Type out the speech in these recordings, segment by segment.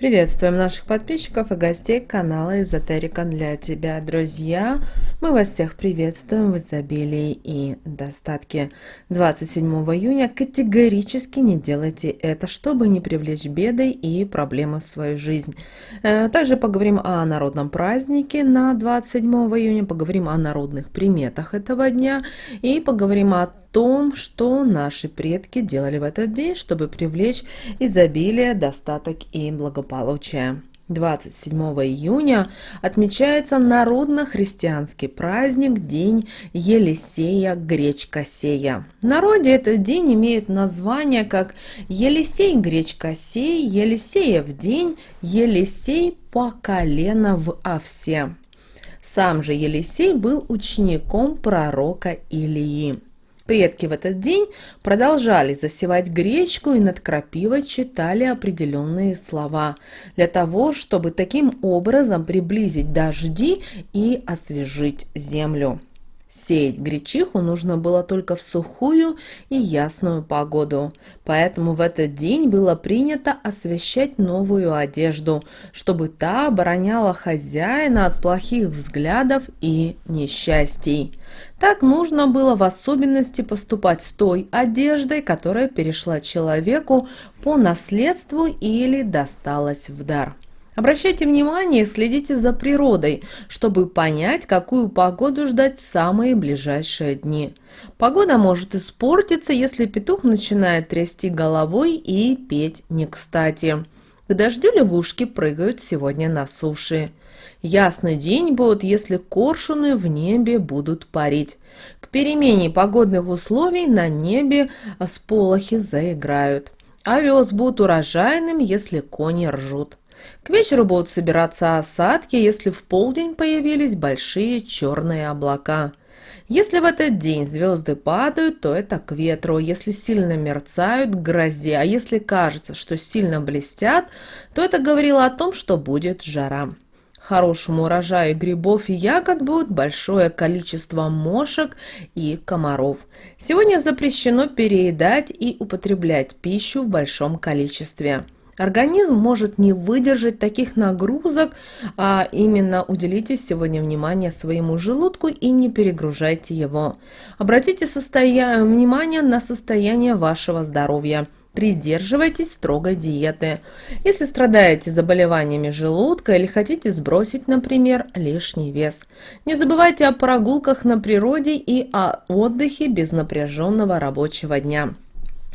Приветствуем наших подписчиков и гостей канала Эзотерика для тебя, друзья. Мы вас всех приветствуем в изобилии и достатке. 27 июня категорически не делайте это, чтобы не привлечь беды и проблемы в свою жизнь. Также поговорим о народном празднике на 27 июня, поговорим о народных приметах этого дня и поговорим о том, что наши предки делали в этот день, чтобы привлечь изобилие, достаток и благополучие. 27 июня отмечается народно-христианский праздник День Елисея Гречкосея. В народе этот день имеет название как Елисей Гречкосей, Елисеев день, Елисей по колено в овсе. Сам же Елисей был учеником пророка Илии. Предки в этот день продолжали засевать гречку и над крапивой читали определенные слова, для того, чтобы таким образом приблизить дожди и освежить землю. Сеять гречиху нужно было только в сухую и ясную погоду, поэтому в этот день было принято освещать новую одежду, чтобы та обороняла хозяина от плохих взглядов и несчастий. Так нужно было в особенности поступать с той одеждой, которая перешла человеку по наследству или досталась в дар. Обращайте внимание и следите за природой, чтобы понять, какую погоду ждать в самые ближайшие дни. Погода может испортиться, если петух начинает трясти головой и петь не кстати. К дождю лягушки прыгают сегодня на суше. Ясный день будет, если коршуны в небе будут парить. К перемене погодных условий на небе сполохи заиграют. Овес будет урожайным, если кони ржут. К вечеру будут собираться осадки, если в полдень появились большие черные облака. Если в этот день звезды падают, то это к ветру, если сильно мерцают, к грозе, а если кажется, что сильно блестят, то это говорило о том, что будет жара. Хорошему урожаю грибов и ягод будет большое количество мошек и комаров. Сегодня запрещено переедать и употреблять пищу в большом количестве. Организм может не выдержать таких нагрузок, а именно уделите сегодня внимание своему желудку и не перегружайте его. Обратите внимание на состояние вашего здоровья. Придерживайтесь строгой диеты. Если страдаете заболеваниями желудка или хотите сбросить, например, лишний вес, не забывайте о прогулках на природе и о отдыхе без напряженного рабочего дня.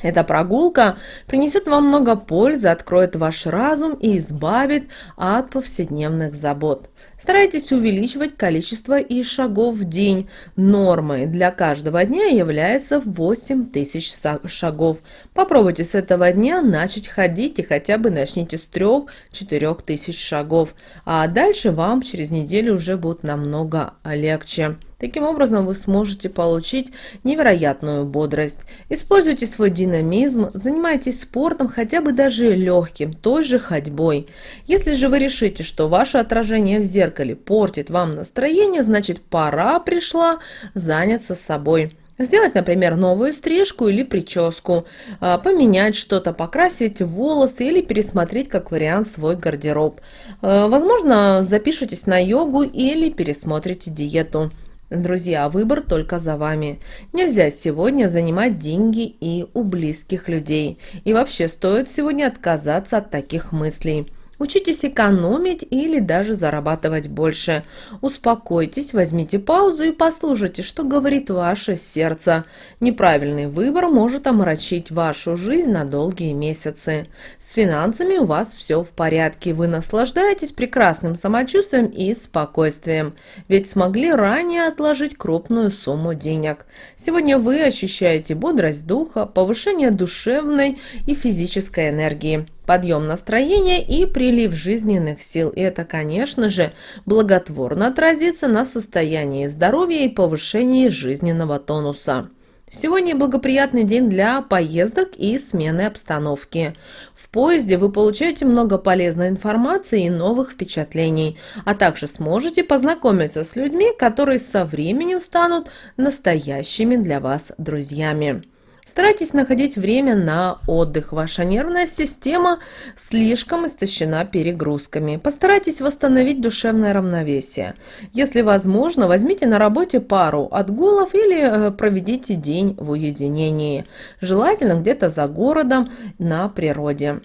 Эта прогулка принесет вам много пользы, откроет ваш разум и избавит от повседневных забот. Старайтесь увеличивать количество шагов в день. Нормой для каждого дня является 8000 шагов. Попробуйте с этого дня начать ходить и хотя бы начните с 3-4 тысяч шагов. А дальше вам через неделю уже будет намного легче. Таким образом, вы сможете получить невероятную бодрость. Используйте свой динамизм, занимайтесь спортом, хотя бы даже легким, той же ходьбой. Если же вы решите, что ваше отражение в зеркале портит вам настроение, значит пора пришла заняться собой. Сделать, например, новую стрижку или прическу, поменять что-то, покрасить волосы или пересмотреть как вариант свой гардероб. Возможно, запишитесь на йогу или пересмотрите диету. Друзья, выбор только за вами. Нельзя сегодня занимать деньги и у близких людей. И вообще стоит сегодня отказаться от таких мыслей. Учитесь экономить или даже зарабатывать больше. Успокойтесь, возьмите паузу и послушайте, что говорит ваше сердце. Неправильный выбор может омрачить вашу жизнь на долгие месяцы. С финансами у вас все в порядке. Вы наслаждаетесь прекрасным самочувствием и спокойствием, ведь смогли ранее отложить крупную сумму денег. Сегодня вы ощущаете бодрость духа, повышение душевной и физической энергии, подъем настроения и прилив жизненных сил. И это, конечно же, благотворно отразится на состоянии здоровья и повышении жизненного тонуса. Сегодня благоприятный день для поездок и смены обстановки. В поезде вы получаете много полезной информации и новых впечатлений, а также сможете познакомиться с людьми, которые со временем станут настоящими для вас друзьями. Старайтесь находить время на отдых. Ваша нервная система слишком истощена перегрузками. Постарайтесь восстановить душевное равновесие. Если возможно, возьмите на работе пару отгулов или проведите день в уединении. Желательно где-то за городом, на природе.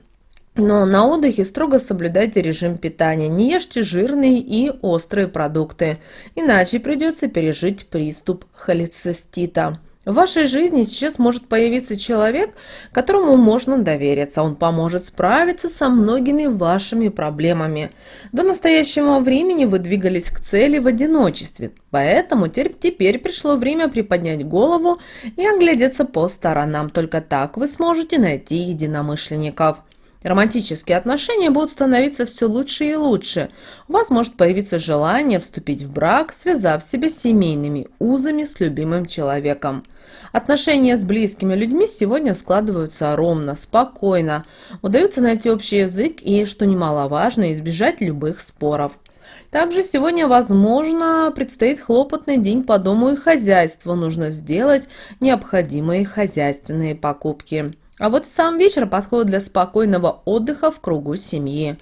Но на отдыхе строго соблюдайте режим питания, не ешьте жирные и острые продукты, иначе придется пережить приступ холецистита. В вашей жизни сейчас может появиться человек, которому можно довериться. Он поможет справиться со многими вашими проблемами. До настоящего времени вы двигались к цели в одиночестве, поэтому теперь пришло время приподнять голову и оглядеться по сторонам. Только так вы сможете найти единомышленников. Романтические отношения будут становиться все лучше и лучше. У вас может появиться желание вступить в брак, связав себя семейными узами с любимым человеком. Отношения с близкими людьми сегодня складываются ровно, спокойно. Удается найти общий язык и, что немаловажно, избежать любых споров. Также сегодня, возможно, предстоит хлопотный день по дому и хозяйству. Нужно сделать необходимые хозяйственные покупки. А вот сам вечер подходит для спокойного отдыха в кругу семьи.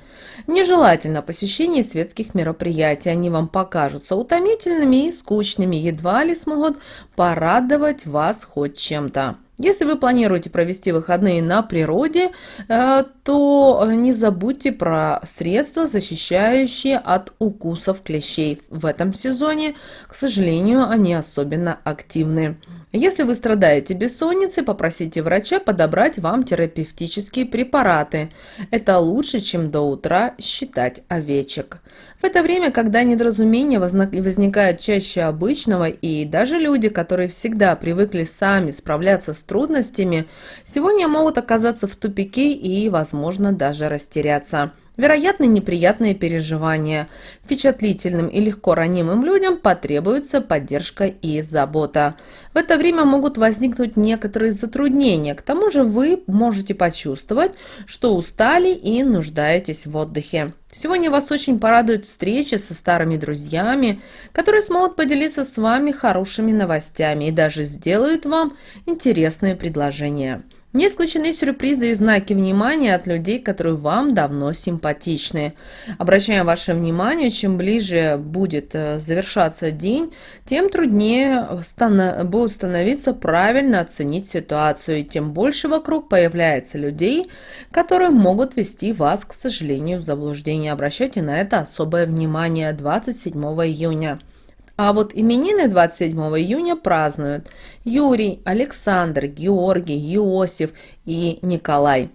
Нежелательно посещение светских мероприятий, они вам покажутся утомительными и скучными, едва ли смогут порадовать вас хоть чем-то. Если вы планируете провести выходные на природе, то не забудьте про средства, защищающие от укусов клещей. В этом сезоне, к сожалению, они особенно активны. Если вы страдаете бессонницей, попросите врача подобрать вам терапевтические препараты. Это лучше, чем до утра считать овечек. В это время, когда недоразумения возникают чаще обычного, и даже люди, которые всегда привыкли сами справляться с трудностями, сегодня могут оказаться в тупике и, возможно, даже растеряться. Вероятны неприятные переживания. Впечатлительным и легко ранимым людям потребуется поддержка и забота. В это время могут возникнуть некоторые затруднения. К тому же вы можете почувствовать, что устали и нуждаетесь в отдыхе. Сегодня вас очень порадует встреча со старыми друзьями, которые смогут поделиться с вами хорошими новостями и даже сделают вам интересные предложения. Не исключены сюрпризы и знаки внимания от людей, которые вам давно симпатичны. Обращаем ваше внимание, чем ближе будет завершаться день, тем труднее будет становиться правильно оценить ситуацию, и тем больше вокруг появляется людей, которые могут ввести вас, к сожалению, в заблуждение. Обращайте на это особое внимание 27 июня. А вот именины 27 июня празднуют Юрий, Александр, Георгий, Иосиф и Николай.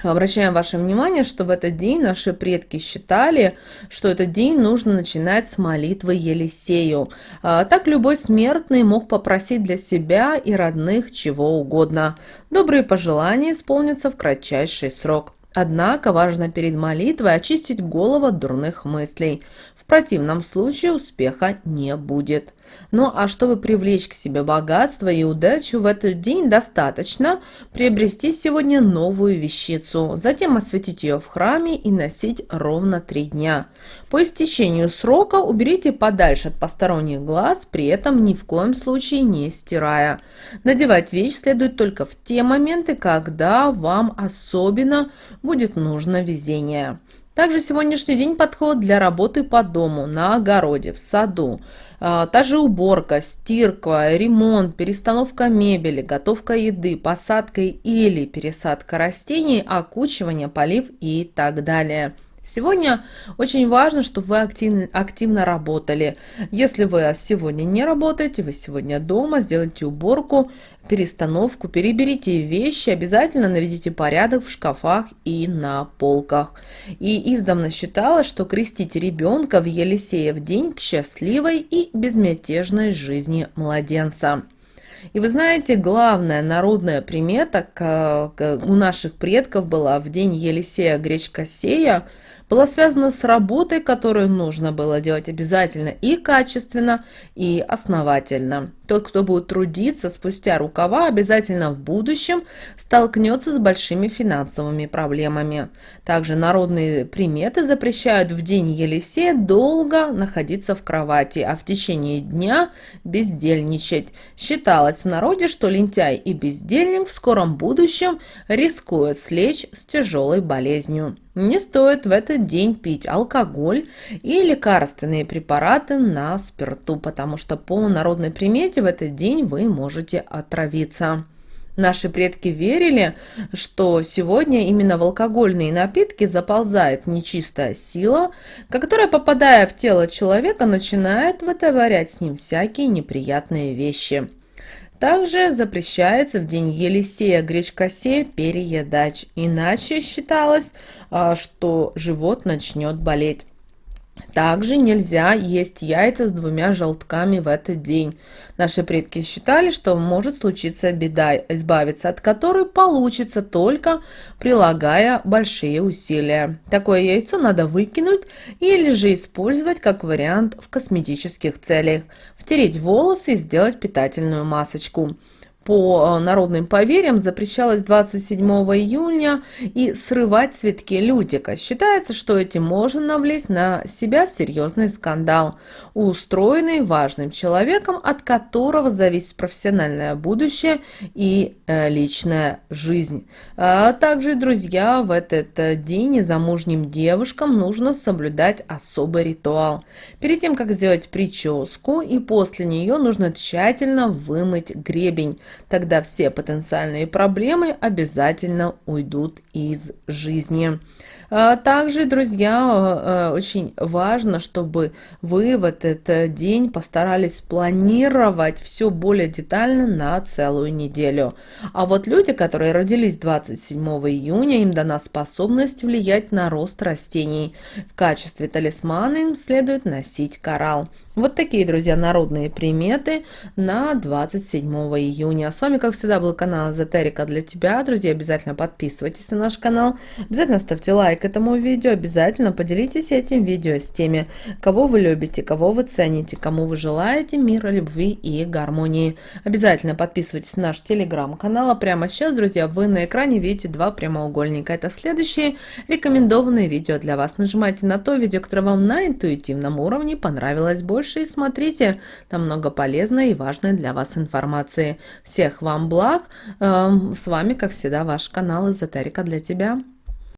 Обращаем ваше внимание, что в этот день наши предки считали, что этот день нужно начинать с молитвы Елисею. Так любой смертный мог попросить для себя и родных чего угодно. Добрые пожелания исполнятся в кратчайший срок. Однако важно перед молитвой очистить голову от дурных мыслей. В противном случае успеха не будет. Ну а чтобы привлечь к себе богатство и удачу, в этот день достаточно приобрести сегодня новую вещицу, затем осветить ее в храме и носить ровно 3 дня. По истечению срока уберите подальше от посторонних глаз, при этом ни в коем случае не стирая. Надевать вещь следует только в те моменты, когда вам особенно будет нужно везение. Также сегодняшний день подходит для работы по дому, на огороде, в саду. Та же уборка, стирка, ремонт, перестановка мебели, готовка еды, посадка или пересадка растений, окучивание, полив и так далее. Сегодня очень важно, чтобы вы активно работали. Если вы сегодня не работаете, вы сегодня дома, сделайте уборку, перестановку, переберите вещи, обязательно наведите порядок в шкафах и на полках. И издавна считалось, что крестить ребенка в Елисеев день к счастливой и безмятежной жизни младенца. И вы знаете, главная народная примета у наших предков была в день Елисея гречкосея, была связана с работой, которую нужно было делать обязательно и качественно, и основательно. Тот, кто будет трудиться спустя рукава, обязательно в будущем столкнется с большими финансовыми проблемами. Также народные приметы запрещают в день Елисея долго находиться в кровати, а в течение дня бездельничать. Считалось в народе, что лентяй и бездельник в скором будущем рискуют слечь с тяжелой болезнью. Не стоит в этот день пить алкоголь и лекарственные препараты на спирту, потому что по народной примете в этот день вы можете отравиться. Наши предки верили, что сегодня именно в алкогольные напитки заползает нечистая сила, которая, попадая в тело человека, начинает вытворять с ним всякие неприятные вещи. Также запрещается в день Елисея гречкосе переедать, иначе считалось, что живот начнет болеть. Также нельзя есть яйца с 2 желтками в этот день. Наши предки считали, что может случиться беда, избавиться от которой получится только прилагая большие усилия. Такое яйцо надо выкинуть или же использовать как вариант в косметических целях. Втереть в волосы и сделать питательную масочку. По народным поверьям запрещалось 27 июня и срывать цветки лютика. Считается, что этим можно навлечь на себя серьезный скандал, устроенный важным человеком, от которого зависит профессиональное будущее и личная жизнь. Также, друзья, в этот день незамужним девушкам нужно соблюдать особый ритуал. Перед тем, как сделать прическу, и после нее нужно тщательно вымыть гребень. Тогда все потенциальные проблемы обязательно уйдут из жизни. Также, друзья, очень важно, чтобы вы в этот день постарались спланировать все более детально на целую неделю. А вот люди, которые родились 27 июня, им дана способность влиять на рост растений. В качестве талисмана им следует носить коралл. Вот такие, друзья, народные приметы на 27 июня. С вами, как всегда, был канал Эзотерика для тебя. Друзья, обязательно подписывайтесь на наш канал, обязательно ставьте лайк этому видео, обязательно поделитесь этим видео с теми, кого вы любите, кого вы цените, кому вы желаете мира, любви и гармонии. Обязательно подписывайтесь на наш телеграм-канал. А прямо сейчас, друзья, вы на экране видите 2 прямоугольника. Это следующие рекомендованные видео для вас. Нажимайте на то видео, которое вам на интуитивном уровне понравилось больше, и смотрите, там много полезной и важной для вас информации. Всех вам благ. С вами, как всегда, ваш канал Эзотерика для тебя.